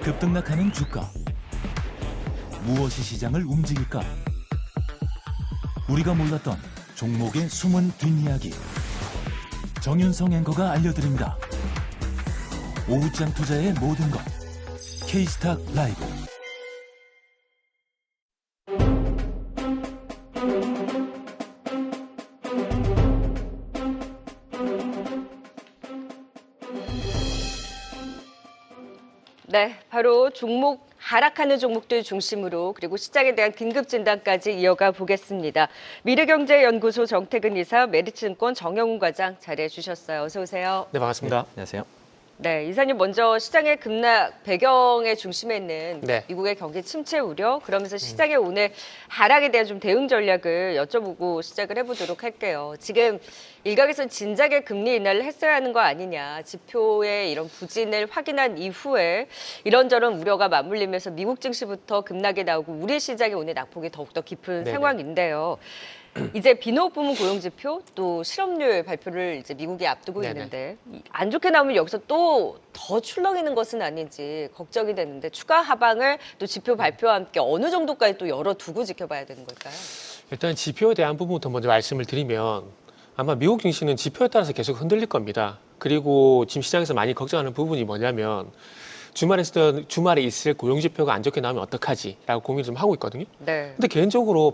급등락하는 주가. 무엇이 시장을 움직일까? 우리가 몰랐던 종목의 숨은 뒷이야기. 정윤성 앵커가 알려드립니다. 오후장 투자의 모든 것. K스탁 라이브. 네, 바로 하락하는 종목들 중심으로 그리고 시장에 대한 긴급 진단까지 이어가 보겠습니다. 미래경제연구소 정태근 이사, 메리츠증권 정영훈 과장 자리해 주셨어요. 어서 오세요. 네, 반갑습니다. 네, 안녕하세요. 네, 이사님 먼저 시장의 급락 배경의 중심에 있는 네. 미국의 경기 침체 우려, 그러면서 시장의 오늘 하락에 대한 좀 대응 전략을 여쭤보고 시작을 해보도록 할게요. 지금 일각에서는 진작에 금리 인하를 했어야 하는 거 아니냐, 지표의 이런 부진을 확인한 이후에 이런저런 우려가 맞물리면서 미국 증시부터 급락이 나오고 우리 시장의 오늘 낙폭이 더욱더 깊은 네네. 상황인데요. 이제 비농업 부문 고용 지표 또 실업률 발표를 이제 미국이 앞두고 네네. 있는데 안 좋게 나오면 여기서 또 더 출렁이는 것은 아닌지 걱정이 되는데 추가 하방을 또 지표 발표와 함께 어느 정도까지 또 열어두고 지켜봐야 되는 걸까요? 일단 지표에 대한 부분부터 먼저 말씀을 드리면 아마 미국 증시는 지표에 따라서 계속 흔들릴 겁니다. 그리고 지금 시장에서 많이 걱정하는 부분이 뭐냐면 주말에 있을 고용 지표가 안 좋게 나오면 어떡하지라고 고민을 좀 하고 있거든요. 네. 근데 개인적으로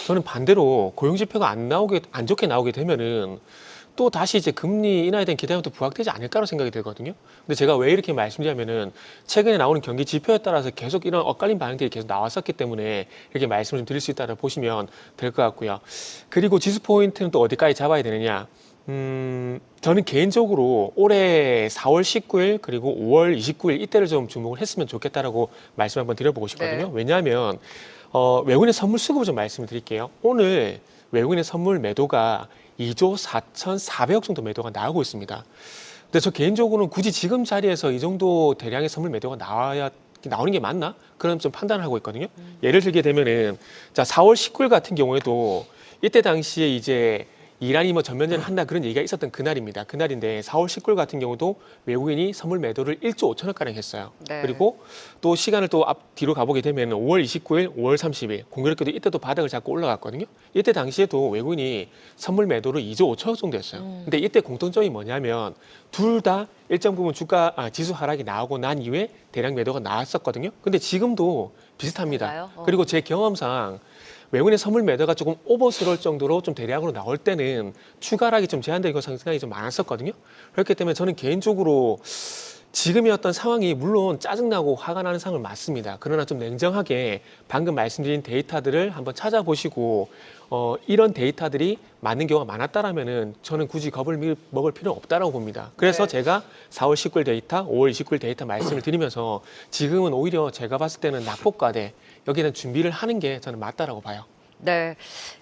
저는 반대로 고용 지표가 안 좋게 나오게 되면은 또 다시 이제 금리 인하에 대한 기대감이 또 부각되지 않을까라는 생각이 들거든요. 근데 제가 왜 이렇게 말씀드리냐면은 최근에 나오는 경기 지표에 따라서 계속 이런 엇갈린 반응들이 계속 나왔었기 때문에 이렇게 말씀을 좀 드릴 수 있다고 보시면 될 것 같고요. 그리고 지수 포인트는 또 어디까지 잡아야 되느냐? 저는 개인적으로 올해 4월 19일 그리고 5월 29일 이때를 좀 주목을 했으면 좋겠다라고 말씀 한번 드려보고 싶거든요. 네. 왜냐하면 외국인의 선물 수급을 좀 말씀을 드릴게요. 오늘 외국인의 선물 매도가 2조 4,400억 정도 매도가 나오고 있습니다. 근데 저 개인적으로는 굳이 지금 자리에서 이 정도 대량의 선물 매도가 나오는 게 맞나? 그런 좀 판단을 하고 있거든요. 예를 들게 되면은 자 4월 19일 같은 경우에도 이때 당시에 이제 이란이 뭐 전면전을 한다 그런 얘기가 있었던 그날입니다. 그날인데 4월 19일 같은 경우도 외국인이 선물 매도를 1조 5천억 가량 했어요. 네. 그리고 또 시간을 또 뒤로 가보게 되면 5월 29일, 5월 30일 공교롭게도 이때도 바닥을 잡고 올라갔거든요. 이때 당시에도 외국인이 선물 매도를 2조 5천억 정도 했어요. 근데 이때 공통점이 뭐냐면 둘 다 일정 부분 지수 하락이 나오고 난 이후에 대량 매도가 나왔었거든요. 근데 지금도 비슷합니다. 그런가요? 그리고 제 경험상 외국인의 선물 매도가 조금 오버스러울 정도로 좀 대량으로 나올 때는 추가 하락이 좀 제한되고 생각이 좀 많았었거든요. 그렇기 때문에 저는 개인적으로 지금의 어떤 상황이 물론 짜증나고 화가 나는 상황은 맞습니다. 그러나 좀 냉정하게 방금 말씀드린 데이터들을 한번 찾아보시고 이런 데이터들이 맞는 경우가 많았다라면은 저는 굳이 겁을 먹을 필요는 없다라고 봅니다. 그래서 네. 제가 4월 19일 데이터, 5월 29일 데이터 말씀을 드리면서 지금은 오히려 제가 봤을 때는 낙폭과대 여기에 대한 준비를 하는 게 저는 맞다라고 봐요. 네.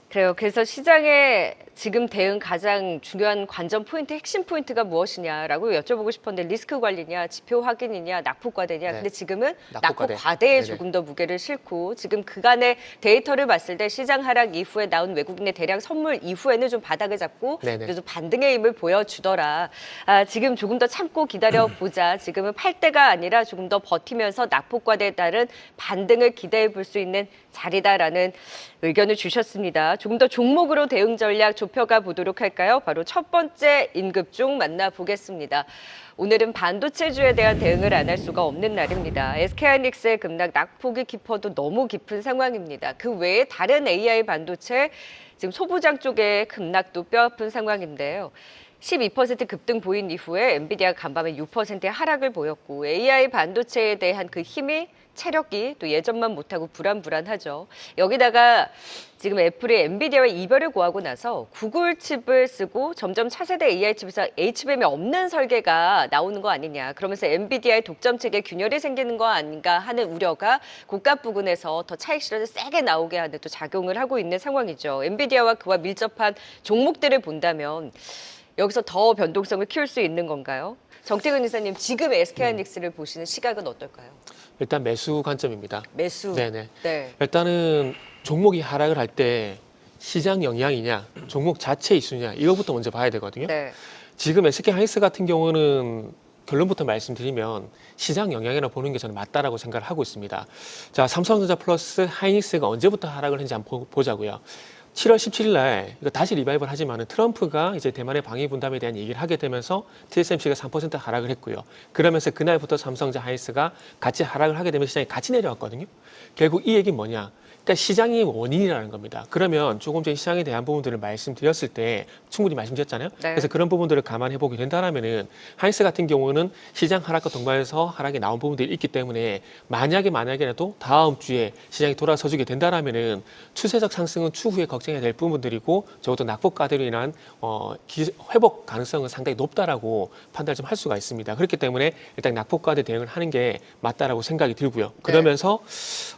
그래요. 그래서 시장의 지금 대응 가장 중요한 관전 포인트, 핵심 포인트가 무엇이냐라고 여쭤보고 싶었는데 리스크 관리냐, 지표 확인이냐, 낙폭 과대냐. 네. 근데 지금은 낙폭 낙폭 과대. 과대에 네네. 조금 더 무게를 싣고 지금 그간의 데이터를 봤을 때 시장 하락 이후에 나온 외국인의 대량 선물 이후에는 좀 바닥을 잡고 네네. 그래도 반등의 힘을 보여주더라. 지금 조금 더 참고 기다려보자. 지금은 팔 때가 아니라 조금 더 버티면서 낙폭 과대에 따른 반등을 기대해 볼 수 있는 자리다라는 의견을 주셨습니다. 조금 더 종목으로 대응 전략 좁혀가 보도록 할까요? 바로 첫 번째 인급중 만나보겠습니다. 오늘은 반도체주에 대한 대응을 안 할 수가 없는 날입니다. SK하이닉스의 급락 낙폭이 깊어도 너무 깊은 상황입니다. 그 외에 다른 AI 반도체, 지금 소부장 쪽의 급락도 뼈아픈 상황인데요. 12% 급등 보인 이후에 엔비디아가 간밤에 6%의 하락을 보였고 AI 반도체에 대한 그 힘이 체력이 또 예전만 못하고 불안하죠. 여기다가 지금 애플이 엔비디아와 이별을 고하고 나서 구글 칩을 쓰고 점점 차세대 AI 칩에서 HBM이 없는 설계가 나오는 거 아니냐. 그러면서 엔비디아의 독점 체계 균열이 생기는 거 아닌가 하는 우려가 고가 부근에서 더 차익 실현을 세게 나오게 하는 또 작용을 하고 있는 상황이죠. 엔비디아와 그와 밀접한 종목들을 본다면 여기서 더 변동성을 키울 수 있는 건가요? 정태근 이사님, 지금 SK하이닉스를 보시는 시각은 어떨까요? 일단 매수 관점입니다. 매수. 네네. 네. 일단은 종목이 하락을 할 때 시장 영향이냐, 종목 자체 이슈냐 이거부터 먼저 봐야 되거든요. 네. 지금 SK하이닉스 같은 경우는 결론부터 말씀드리면 시장 영향이라 보는 게 저는 맞다라고 생각을 하고 있습니다. 자, 삼성전자 플러스 하이닉스가 언제부터 하락을 했는지 한번 보자고요. 7월 17일 날 이거 다시 리바이벌 하지만은 트럼프가 이제 대만의 방위 분담에 대한 얘기를 하게 되면서 TSMC가 3% 하락을 했고요. 그러면서 그날부터 삼성전자 하이닉스가 같이 하락을 하게 되면 시장이 같이 내려왔거든요. 결국 이 얘기는 뭐냐? 그러니까 시장이 원인이라는 겁니다. 그러면 조금 전에 시장에 대한 부분들을 말씀드렸을 때 충분히 말씀드렸잖아요. 네. 그래서 그런 부분들을 감안해 보게 된다면은 하이닉스 같은 경우는 시장 하락과 동반해서 하락이 나온 부분들이 있기 때문에 만약에라도 다음 주에 시장이 돌아서주게 된다면은 추세적 상승은 추후에 걱정해야 될 부분들이고 적어도 낙폭과대로 인한 회복 가능성은 상당히 높다라고 판단을 좀 할 수가 있습니다. 그렇기 때문에 일단 낙폭과대 대응을 하는 게 맞다라고 생각이 들고요. 그러면서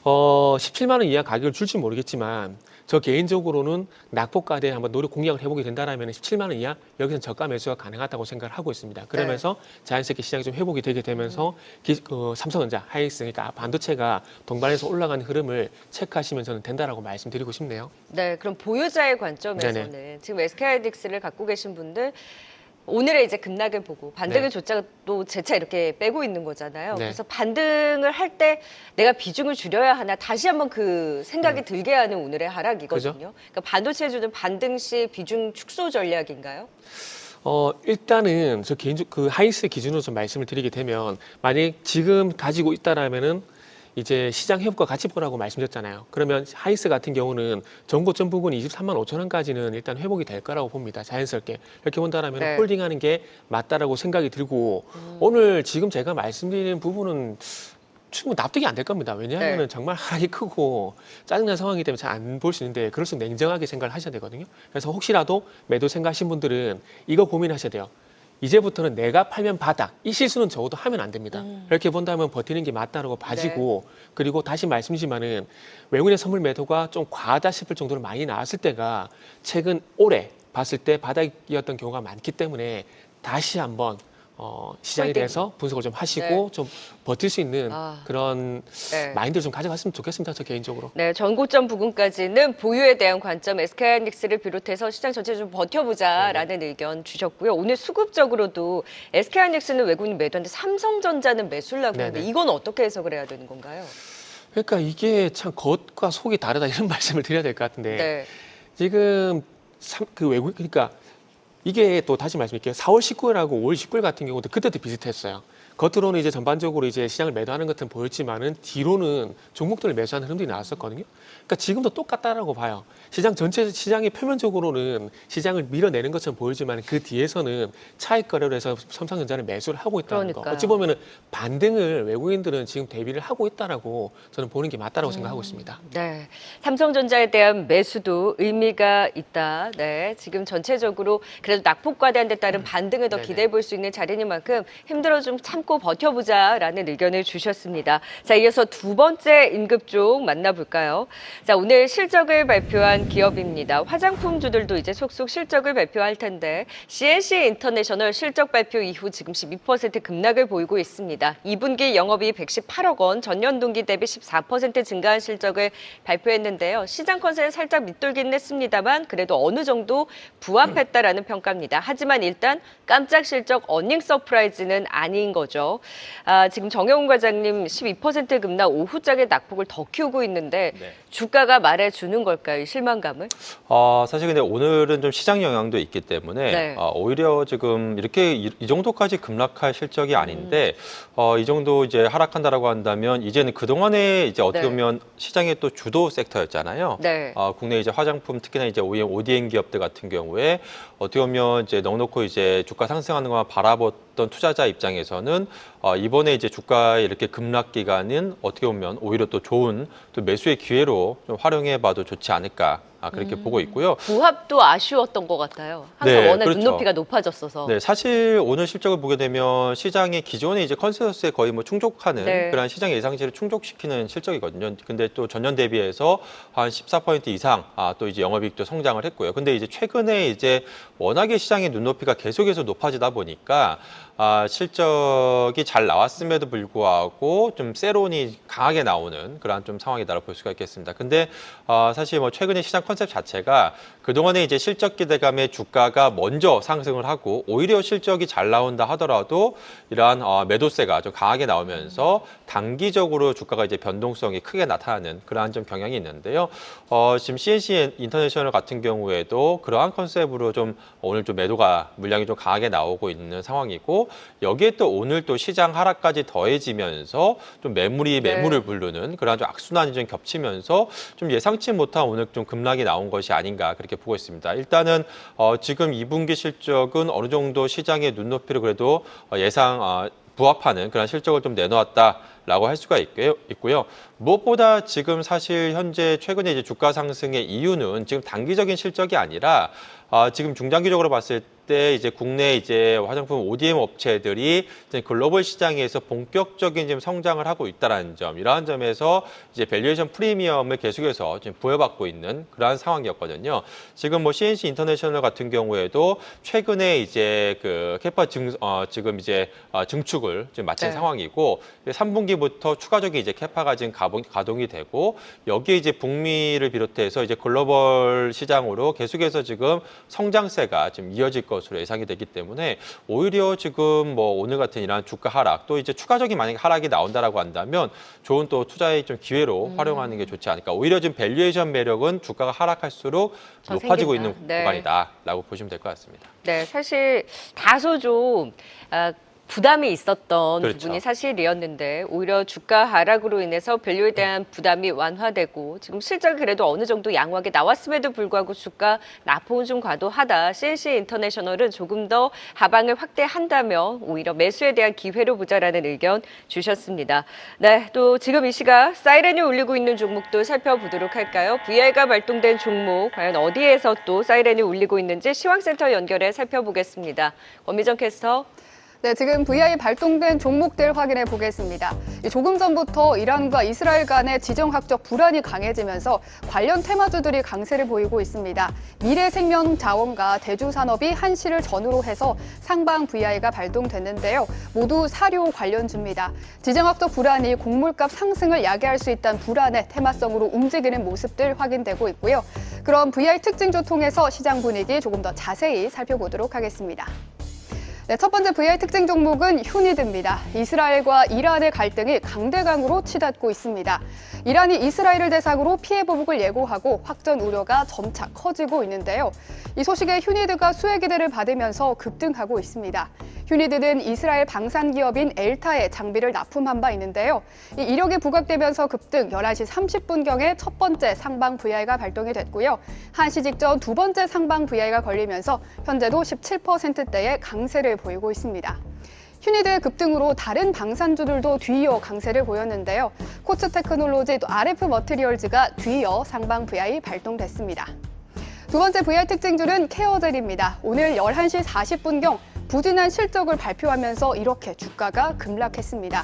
17만 원 이하 가격을 줄지 모르겠지만 저 개인적으로는 낙폭과대에 한번 노력 공략을 해보게 된다면 17만 원 이하 여기서는 저가 매수가 가능하다고 생각을 하고 있습니다. 그러면서 자연스럽게 시장이 좀 회복이 되게 되면서 삼성전자, 하이닉스 그러니까 반도체가 동반해서 올라가는 흐름을 체크하시면 저는 된다라고 말씀드리고 싶네요. 네, 그럼 보유자의 관점에서는 네네. 지금 SK하이닉스를 갖고 계신 분들 오늘의 이제 급락을 보고 반등을 네. 조차도 재차 이렇게 빼고 있는 거잖아요. 네. 그래서 반등을 할 때 내가 비중을 줄여야 하나 다시 한번 그 생각이 들게 하는 오늘의 하락이거든요. 그죠? 그러니까 반도체주는 반등 시 비중 축소 전략인가요? 일단은 저 개인적 그 하이닉스 기준으로 좀 말씀을 드리게 되면 만약 지금 가지고 있다라면은 이제 시장 회복과 같이 보라고 말씀드렸잖아요. 그러면 하이닉스 같은 경우는 전고점 부근 23만 5천 원까지는 일단 회복이 될 거라고 봅니다. 자연스럽게. 이렇게 본다라면 네. 홀딩하는 게 맞다라고 생각이 들고 오늘 지금 제가 말씀드리는 부분은 충분히 납득이 안 될 겁니다. 왜냐하면 네. 정말 하락이 크고 짜증난 상황이기 때문에 잘 안 볼 수 있는데 그럴수록 냉정하게 생각을 하셔야 되거든요. 그래서 혹시라도 매도 생각하신 분들은 이거 고민하셔야 돼요. 이제부터는 내가 팔면 바닥. 이 실수는 적어도 하면 안 됩니다. 이렇게 본다면 버티는 게 맞다라고 봐지고 그리고 다시 말씀드리지만은 외국인의 선물 매도가 좀 과하다 싶을 정도로 많이 나왔을 때가 최근 올해 봤을 때 바닥이었던 경우가 많기 때문에 다시 한번 시장에 홀딩. 대해서 분석을 좀 하시고 좀 버틸 수 있는 그런 네. 마인드를 좀 가져갔으면 좋겠습니다. 저 개인적으로. 네, 전고점 부근까지는 보유에 대한 관점 SK하이닉스를 비롯해서 시장 전체 좀 버텨보자라는 의견 주셨고요. 오늘 수급적으로도 SK하이닉스는 외국인 매도인데 삼성전자는 매수를 하고 있는데 네네. 이건 어떻게 해석을 해야 되는 건가요? 그러니까 이게 참 겉과 속이 다르다 이런 말씀을 드려야 될 것 같은데 네. 지금 그 외국 그러니까 이게 또 다시 말씀드릴게요. 4월 19일하고 5월 19일 같은 경우도 그때도 비슷했어요. 겉으로는 이제 전반적으로 이제 시장을 매도하는 것은 보였지만은 뒤로는 종목들을 매수하는 흐름들이 나왔었거든요. 그러니까 지금도 똑같다라고 봐요. 시장 전체 시장이 표면적으로는 시장을 밀어내는 것처럼 보이지만 그 뒤에서는 차익 거래로 해서 삼성전자를 매수를 하고 있다는 거. 그러니까요. 어찌 보면은 반등을 외국인들은 지금 대비를 하고 있다라고 저는 보는 게 맞다라고 생각하고 있습니다. 네, 삼성전자에 대한 매수도 의미가 있다. 네, 지금 전체적으로 그래도 낙폭과대한 데 따른 반등을 더 네네. 기대해 볼 수 있는 자리인 만큼 힘들어 좀 참고 버텨보자라는 의견을 주셨습니다. 자, 이어서 두 번째 임급종 만나볼까요? 자, 오늘 실적을 발표한 기업입니다. 화장품주들도 이제 속속 실적을 발표할 텐데 CNC 인터내셔널 실적 발표 이후 지금 12% 급락을 보이고 있습니다. 2분기 영업이익 118억 원, 전년 동기 대비 14% 증가한 실적을 발표했는데요. 시장 컨센에 살짝 밑돌기는 했습니다만 그래도 어느 정도 부합했다라는 평가입니다. 하지만 일단 깜짝 실적 어닝 서프라이즈는 아닌 거죠. 지금 정영훈 과장님 12% 급락 오후장의 낙폭을 더 키우고 있는데 네. 주가가 말해주는 걸까요? 이 실망감을? 사실 근데 오늘은 좀 시장 영향도 있기 때문에 네. 오히려 지금 이렇게 이 정도까지 급락할 실적이 아닌데 이 정도 이제 하락한다라고 한다면 이제는 그동안에 이제 어떻게 네. 보면 시장의 또 주도 섹터였잖아요. 네. 국내 이제 화장품 특히나 이제 ODM 기업들 같은 경우에 어떻게 보면 이제 넉넉히 이제 주가 상승하는 것만 바라봤던 투자자 입장에서는 이번에 이제 주가의 이렇게 급락 기간은 어떻게 보면 오히려 또 좋은 또 매수의 기회로 좀 활용해봐도 좋지 않을까 그렇게 보고 있고요. 부합도 아쉬웠던 것 같아요. 항상 네, 워낙 그렇죠. 눈높이가 높아졌어서. 네, 사실 오늘 실적을 보게 되면 시장의 기존의 이제 컨센서스에 거의 뭐 충족하는 네. 그런 시장 예상치를 충족시키는 실적이거든요. 근데 또 전년 대비해서 한 14% 이상 또 이제 영업이익도 성장을 했고요. 근데 이제 최근에 이제 워낙에 시장의 눈높이가 계속해서 높아지다 보니까 실적이 잘 나왔음에도 불구하고 좀 세론이 강하게 나오는 그러한 좀 상황이다라고 볼 수가 있겠습니다. 근데 사실 뭐 최근에 시장 컨셉 자체가 그동안에 이제 실적 기대감에 주가가 먼저 상승을 하고 오히려 실적이 잘 나온다 하더라도 이러한 매도세가 좀 강하게 나오면서 단기적으로 주가가 이제 변동성이 크게 나타나는 그러한 좀 경향이 있는데요. 지금 CNC 인터내셔널 같은 경우에도 그러한 컨셉으로 좀 오늘 좀 매도가 물량이 좀 강하게 나오고 있는 상황이고 여기에 또 오늘 또 시장 하락까지 더해지면서 좀 매물을 부르는 그러한 좀 악순환이 좀 겹치면서 좀 예상치 못한 오늘 좀 급락이 나온 것이 아닌가 그렇게 보고 있습니다. 일단은 지금 2분기 실적은 어느 정도 시장의 눈높이를 그래도 예상 부합하는 그런 실적을 좀 내놓았다라고 할 수가 있고요. 무엇보다 지금 사실 현재 최근에 이제 주가 상승의 이유는 지금 단기적인 실적이 아니라 지금 중장기적으로 봤을 때 이제 국내 이제 화장품 ODM 업체들이 이제 글로벌 시장에서 본격적인 지금 성장을 하고 있다라는 점, 이러한 점에서 이제 밸류에이션 프리미엄을 계속해서 지금 부여받고 있는 그러한 상황이었거든요. 지금 뭐 CNC 인터내셔널 같은 경우에도 최근에 이제 그 캐파 지금 이제 증축을 지금 마친 상황이고 3분기부터 추가적인 이제 캐파가 지금 가동이 되고 여기에 이제 북미를 비롯해서 이제 글로벌 시장으로 계속해서 지금 성장세가 지금 이어질 것으로 예상이 되기 때문에 오히려 지금 뭐 오늘 같은 이러한 주가 하락 또 이제 추가적인 만약에 하락이 나온다라고 한다면 좋은 또 투자의 좀 기회로 활용하는 게 좋지 않을까. 오히려 지금 밸류에이션 매력은 주가가 하락할수록 높아지고 있는 구간이다라고 보시면 될 것 같습니다. 네, 사실 다소 좀 부담이 있었던 그렇죠. 부분이 사실이었는데 오히려 주가 하락으로 인해서 밸류에 대한 부담이 완화되고 지금 실적이 그래도 어느 정도 양호하게 나왔음에도 불구하고 주가 낙폭은 좀 과도하다. CNC 인터내셔널은 조금 더 하방을 확대한다면 오히려 매수에 대한 기회로 보자라는 의견 주셨습니다. 네, 또 지금 이 시각 사이렌이 울리고 있는 종목도 살펴보도록 할까요? VI가 발동된 종목 과연 어디에서 또 사이렌이 울리고 있는지 시황센터 연결해 살펴보겠습니다. 권미정 캐스터. 네, 지금 VI 발동된 종목들 확인해 보겠습니다. 조금 전부터 이란과 이스라엘 간의 지정학적 불안이 강해지면서 관련 테마주들이 강세를 보이고 있습니다. 미래생명자원과 대주산업이 한시를 전후로 해서 상방 VI가 발동됐는데요. 모두 사료 관련주입니다. 지정학적 불안이 곡물값 상승을 야기할 수 있다는 불안의 테마성으로 움직이는 모습들 확인되고 있고요. 그럼 VI 특징주 통해서 시장 분위기 조금 더 자세히 살펴보도록 하겠습니다. 네, 첫 번째 VI 특징 종목은 휴니드입니다. 이스라엘과 이란의 갈등이 강대강으로 치닫고 있습니다. 이란이 이스라엘을 대상으로 피해 보복을 예고하고 확전 우려가 점차 커지고 있는데요. 이 소식에 휴니드가 수혜 기대를 받으면서 급등하고 있습니다. 휴니드는 이스라엘 방산 기업인 엘타에 장비를 납품한 바 있는데요. 이 이력이 부각되면서 급등 11시 30분경에 첫 번째 상방 VI가 발동이 됐고요. 1시 직전 두 번째 상방 VI가 걸리면서 현재도 17%대의 강세를 보이고 있습니다. 휴니드의 급등으로 다른 방산주들도 뒤이어 강세를 보였는데요. 코츠테크놀로지 또 RF 머티리얼즈가 뒤이어 상방 VI 발동됐습니다. 두 번째 VI 특징주는 케어젤입니다. 오늘 11시 40분경 부진한 실적을 발표하면서 이렇게 주가가 급락했습니다.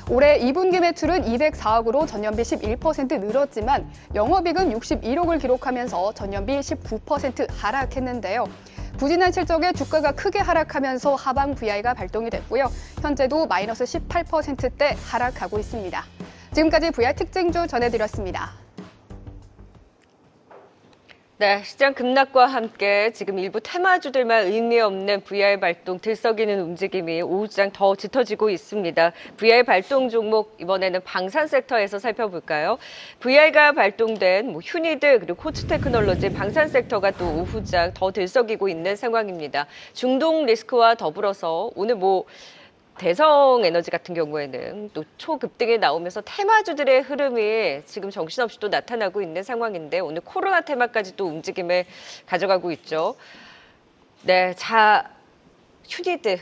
올해 2분기 매출은 204억으로 전년비 11% 늘었지만 영업이익은 61억을 기록하면서 전년비 19% 하락했는데요. 부진한 실적에 주가가 크게 하락하면서 하방 VI가 발동이 됐고요. 현재도 마이너스 18%대 하락하고 있습니다. 지금까지 VI 특징주 전해드렸습니다. 네, 시장 급락과 함께 지금 일부 테마주들만 의미 없는 VI 발동 들썩이는 움직임이 오후장 더 짙어지고 있습니다. VI 발동 종목 이번에는 방산 섹터에서 살펴볼까요? VI가 발동된 휴니드 그리고 코츠테크놀로지 방산 섹터가 또 오후장 더 들썩이고 있는 상황입니다. 중동 리스크와 더불어서 오늘 대성에너지 같은 경우에는 또 초급등이 나오면서 테마주들의 흐름이 지금 정신없이 또 나타나고 있는 상황인데 오늘 코로나 테마까지 또 움직임을 가져가고 있죠. 네, 휴니드.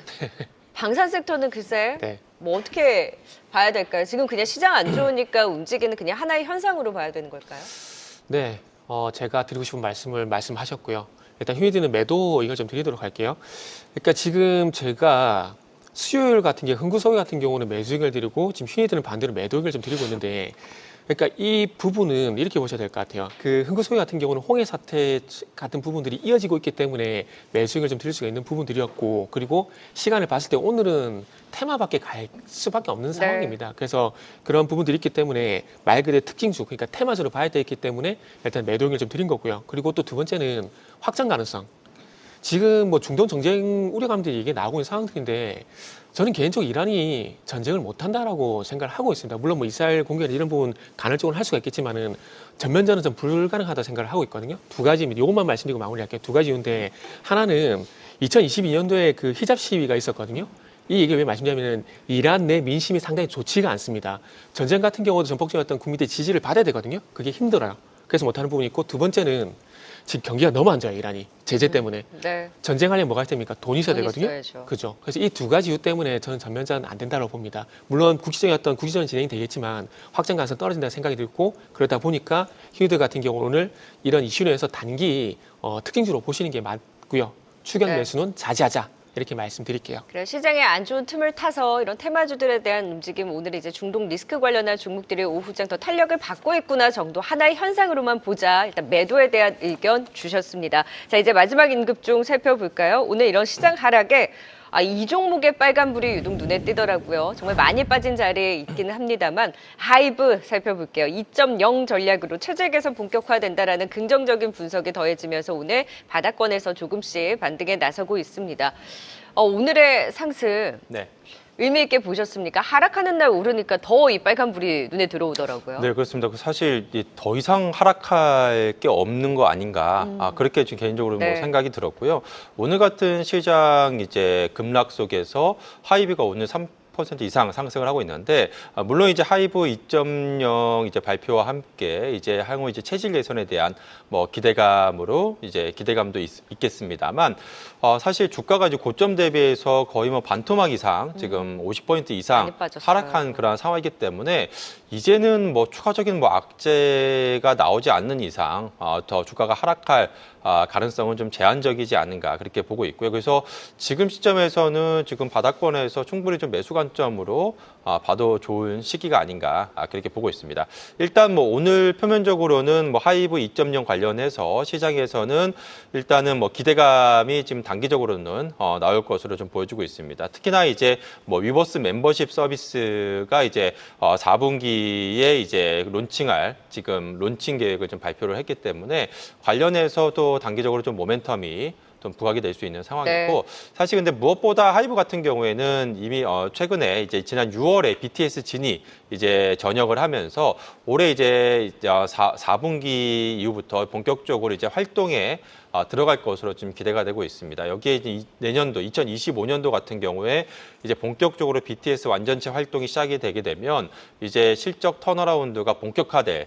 방산 섹터는 글쎄 어떻게 봐야 될까요? 지금 그냥 시장 안 좋으니까 움직이는 그냥 하나의 현상으로 봐야 되는 걸까요? 네, 제가 드리고 싶은 말씀을 말씀하셨고요. 일단 휴니드는 매도 이걸 좀 드리도록 할게요. 그러니까 지금 제가 수요일 같은 게 흥구소위 같은 경우는 매수익을 드리고 지금 휴니드는 반대로 매도익을 좀 드리고 있는데 그러니까 이 부분은 이렇게 보셔야 될 것 같아요. 그 흥국소유 같은 경우는 홍해 사태 같은 부분들이 이어지고 있기 때문에 매수익을 좀 드릴 수가 있는 부분들이었고, 그리고 시간을 봤을 때 오늘은 테마밖에 갈 수밖에 없는 상황입니다. 그래서 그런 부분들이 있기 때문에 말 그대로 특징주, 그러니까 테마주로 봐야 되기 때문에 일단 매도익을 좀 드린 거고요. 그리고 또 두 번째는 확장 가능성. 지금 뭐 중동 정쟁 우려감들이 이게 나오고 있는 상황들인데, 저는 개인적으로 이란이 전쟁을 못한다라고 생각을 하고 있습니다. 물론 뭐 이스라엘 공격 이런 부분 간헐적으로 할 수가 있겠지만은 전면전은 좀 불가능하다 생각을 하고 있거든요. 두 가지입니다. 이것만 말씀드리고 마무리할게요. 두 가지 이유인데, 하나는 2022년도에 그 히잡 시위가 있었거든요. 이 얘기를 왜 말씀드리냐면 이란 내 민심이 상당히 좋지가 않습니다. 전쟁 같은 경우도 전폭적인 국민들의 지지를 받아야 되거든요. 그게 힘들어요. 그래서 못하는 부분이 있고, 두 번째는 지금 경기가 너무 안 좋아요, 이란이. 제재 때문에. 네. 전쟁하려면 뭐가 됩니까? 돈이 있어야 돈 되거든요. 있어야죠. 그죠. 그래서 이 두 가지 이유 때문에 저는 전면전 안 된다고 봅니다. 물론 국지적인 진행이 되겠지만 확장 가능성 떨어진다는 생각이 들고, 그러다 보니까 휴대 같은 경우는 오늘 이런 이슈로 해서 단기 특징주로 보시는 게 맞고요. 추경 네. 매수는 자제하자. 이렇게 말씀드릴게요. 그래, 시장의 안 좋은 틈을 타서 이런 테마주들에 대한 움직임, 오늘 이제 중동 리스크 관련한 종목들이 오후장 더 탄력을 받고 있구나 정도 하나의 현상으로만 보자. 일단 매도에 대한 의견 주셨습니다. 자, 이제 마지막 임급종 살펴볼까요? 오늘 이런 시장 하락에 이 종목의 빨간불이 유독 눈에 띄더라고요. 정말 많이 빠진 자리에 있기는 합니다만 하이브 살펴볼게요. 2.0 전략으로 체제 개선 본격화된다라는 긍정적인 분석이 더해지면서 오늘 바닥권에서 조금씩 반등에 나서고 있습니다. 오늘의 상승 네. 의미 있게 보셨습니까? 하락하는 날 오르니까 더 이 빨간불이 눈에 들어오더라고요. 네, 그렇습니다. 사실 더 이상 하락할 게 없는 거 아닌가. 그렇게 지금 개인적으로 네. 뭐 생각이 들었고요. 오늘 같은 시장 이제 급락 속에서 하이브가 오늘 3% 이상 상승을 하고 있는데, 물론 이제 하이브 2.0 이제 발표와 함께 이제 향후 이제 체질 개선에 대한 뭐 기대감으로 이제 기대감도 있겠습니다만, 사실 주가가 이제 고점 대비해서 거의 뭐 반토막 이상 지금 50포인트 이상 많이 빠졌어요. 하락한 그런 상황이기 때문에 이제는 뭐 추가적인 뭐 악재가 나오지 않는 이상 더 주가가 하락할 가능성은 좀 제한적이지 않은가 그렇게 보고 있고요. 그래서 지금 시점에서는 지금 바닥권에서 충분히 좀 매수 관점으로 봐도 좋은 시기가 아닌가 그렇게 보고 있습니다. 일단 뭐 오늘 표면적으로는 뭐 하이브 2.0 관련해서 시장에서는 일단은 뭐 기대감이 지금 단기적으로는 나올 것으로 좀 보여주고 있습니다. 특히나 이제 뭐 위버스 멤버십 서비스가 이제 4분기에 이제 론칭할 지금 론칭 계획을 좀 발표를 했기 때문에 관련해서도 단기적으로 좀 모멘텀이 좀 부각이 될 수 있는 상황이고, 네. 사실 근데 무엇보다 하이브 같은 경우에는 이미 최근에 이제 지난 6월에 BTS 진이 이제 전역을 하면서 올해 이제 4분기 이후부터 본격적으로 이제 활동에 들어갈 것으로 지금 기대가 되고 있습니다. 여기에 이제 내년도 2025년도 같은 경우에 이제 본격적으로 BTS 완전체 활동이 시작이 되게 되면 이제 실적 턴어라운드가 본격화될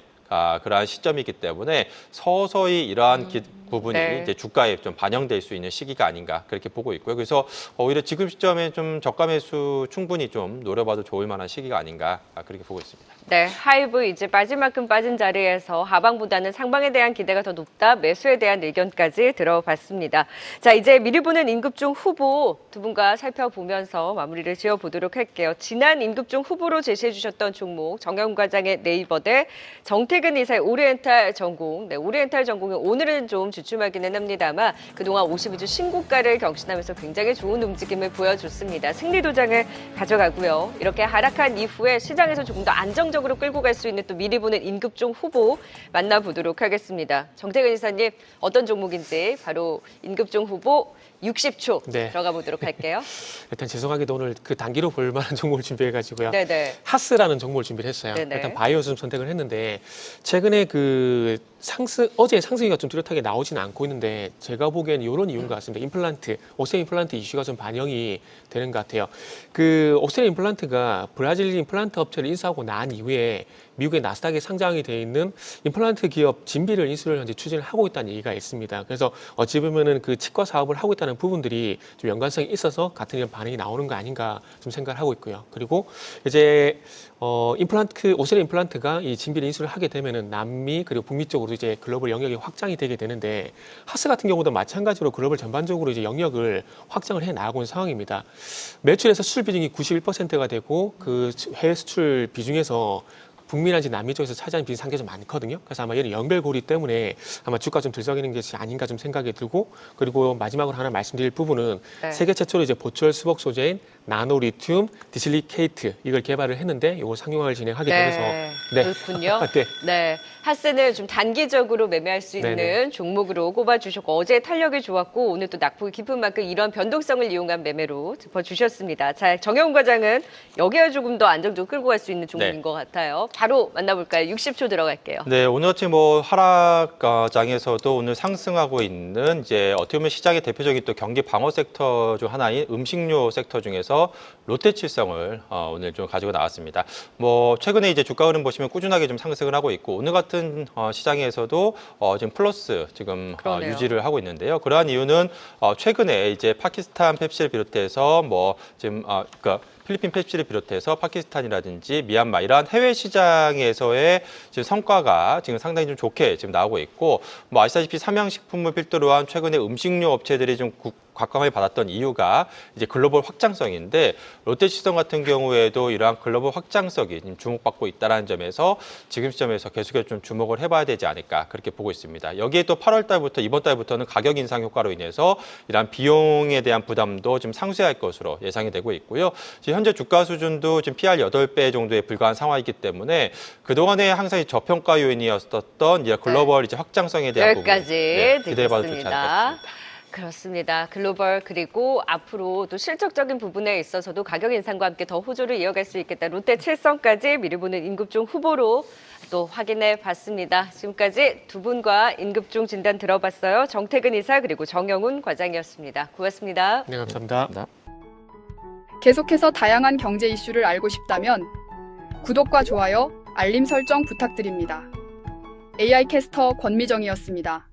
그러한 시점이기 때문에 서서히 이러한 부분이 네. 이제 주가에 좀 반영될 수 있는 시기가 아닌가 그렇게 보고 있고요. 그래서 오히려 지금 시점에 좀 저가 매수 충분히 좀 노려봐도 좋을 만한 시기가 아닌가 그렇게 보고 있습니다. 네, 하이브 이제 빠질 만큼 빠진 자리에서 하방보다는 상방에 대한 기대가 더 높다. 매수에 대한 의견까지 들어봤습니다. 자, 이제 미리 보는 임급종 후보 두 분과 살펴보면서 마무리를 지어보도록 할게요. 지난 임급종 후보로 제시해 주셨던 종목 정영 과장의 네이버 대 정태근 이사의 오리엔탈 전공. 네, 오리엔탈 전공은 오늘은 좀 주춤하기는 합니다만 그동안 52주 신고가를 경신하면서 굉장히 좋은 움직임을 보여줬습니다. 승리 도장을 가져가고요. 이렇게 하락한 이후에 시장에서 조금 더 안정적으로 끌고 갈 수 있는 또 미리 보는 임급종 후보 만나보도록 하겠습니다. 정태근 이사님 어떤 종목인지 바로 임급종 후보 60초 네. 들어가 보도록 할게요. 일단 죄송하게도 오늘 그 단기로 볼 만한 종목을 준비해가지고요. 네네. 하스라는 종목을 준비를 했어요. 네네. 일단 바이오 좀 선택을 했는데 최근에 그 어제 상승위가 좀 뚜렷하게 나오지는 않고 있는데 제가 보기엔 이런 이유인 것 같습니다. 오스트리아 임플란트 이슈가 좀 반영이 되는 것 같아요. 그 오스트리아 임플란트가 브라질 임플란트 업체를 인수하고 난 이후에 미국의 나스닥에 상장이 돼 있는 임플란트 기업 진비를 인수를 현재 추진을 하고 있다는 얘기가 있습니다. 그래서 어찌 보면은 그 치과 사업을 하고 있다는 부분들이 좀 연관성이 있어서 같은 이런 반응이 나오는 거 아닌가 좀 생각을 하고 있고요. 그리고 이제 오스트리아 임플란트가 이 진비를 인수를 하게 되면은 남미 그리고 북미 쪽으로 이제 글로벌 영역이 확장이 되게 되는데 하스 같은 경우도 마찬가지로 글로벌 전반적으로 이제 영역을 확장을 해 나가고 있는 상황입니다. 매출에서 수출 비중이 91%가 되고 그 해외 수출 비중에서 북미라든지 남미 쪽에서 차지하는 비중 상당히 좀 많거든요. 그래서 아마 이런 연결고리 때문에 아마 주가 좀 들썩이는 것이 아닌가 좀 생각이 들고, 그리고 마지막으로 하나 말씀드릴 부분은 네. 세계 최초로 이제 보철 수복 소재인 나노 리튬 디실리케이트 이걸 개발을 했는데 이거 상용화를 진행하게 되면서 네. 그렇군요. 네. 네. 하스는 좀 단기적으로 매매할 수 있는 네네. 종목으로 꼽아주셨고 어제 탄력이 좋았고 오늘 또 낙폭이 깊은 만큼 이런 변동성을 이용한 매매로 짚어주셨습니다. 자, 정영훈 과장은 여기에 조금 더 안정적으로 끌고 갈 수 있는 종목인 네. 것 같아요. 바로 만나볼까요? 60초 들어갈게요. 네, 오늘 같이 뭐 하락장에서도 오늘 상승하고 있는 이제 어떻게 보면 시장의 대표적인 또 경기 방어 섹터 중 하나인 음식료 섹터 중에서 롯데칠성을 오늘 좀 가지고 나왔습니다. 뭐 최근에 이제 주가 흐름 보시면 꾸준하게 좀 상승을 하고 있고 오늘 같은 시장에서도 지금 플러스 지금 그러네요. 유지를 하고 있는데요. 그러한 이유는 최근에 이제 파키스탄 펩시를 비롯해서 뭐 지금 그러니까 필리핀 펩시를 비롯해서 파키스탄이라든지 미얀마 이러한 해외 시장에서의 지금 성과가 지금 상당히 좀 좋게 지금 나오고 있고 뭐 아시다시피 삼양식품을 필두로 한 최근에 음식료 업체들이 좀 각광을 받았던 이유가 이제 글로벌 확장성인데 롯데칠성 같은 경우에도 이러한 글로벌 확장성이 지금 주목받고 있다는 점에서 지금 시점에서 계속해서 좀 주목을 해봐야 되지 않을까 그렇게 보고 있습니다. 여기에 또 8월 달부터 이번 달부터는 가격 인상 효과로 인해서 이러한 비용에 대한 부담도 좀 상쇄할 것으로 예상이 되고 있고요. 지금 현재 주가 수준도 지금 PR 8배 정도에 불과한 상황이기 때문에 그동안에 항상 이 저평가 요인이었던 이제 글로벌 이제 확장성에 대한 여기까지 부분 기대해봐도 좋지 않을까 듣겠습니다. 싶습니다. 그렇습니다. 글로벌 그리고 앞으로 또 실적적인 부분에 있어서도 가격 인상과 함께 더 호조를 이어갈 수 있겠다. 롯데칠성까지 미리 보는 임급종 후보로 또 확인해 봤습니다. 지금까지 두 분과 임급종 진단 들어봤어요. 정태근 이사 그리고 정영훈 과장이었습니다. 고맙습니다. 네, 감사합니다. 계속해서 다양한 경제 이슈를 알고 싶다면 구독과 좋아요, 알림 설정 부탁드립니다. AI 캐스터 권미정이었습니다.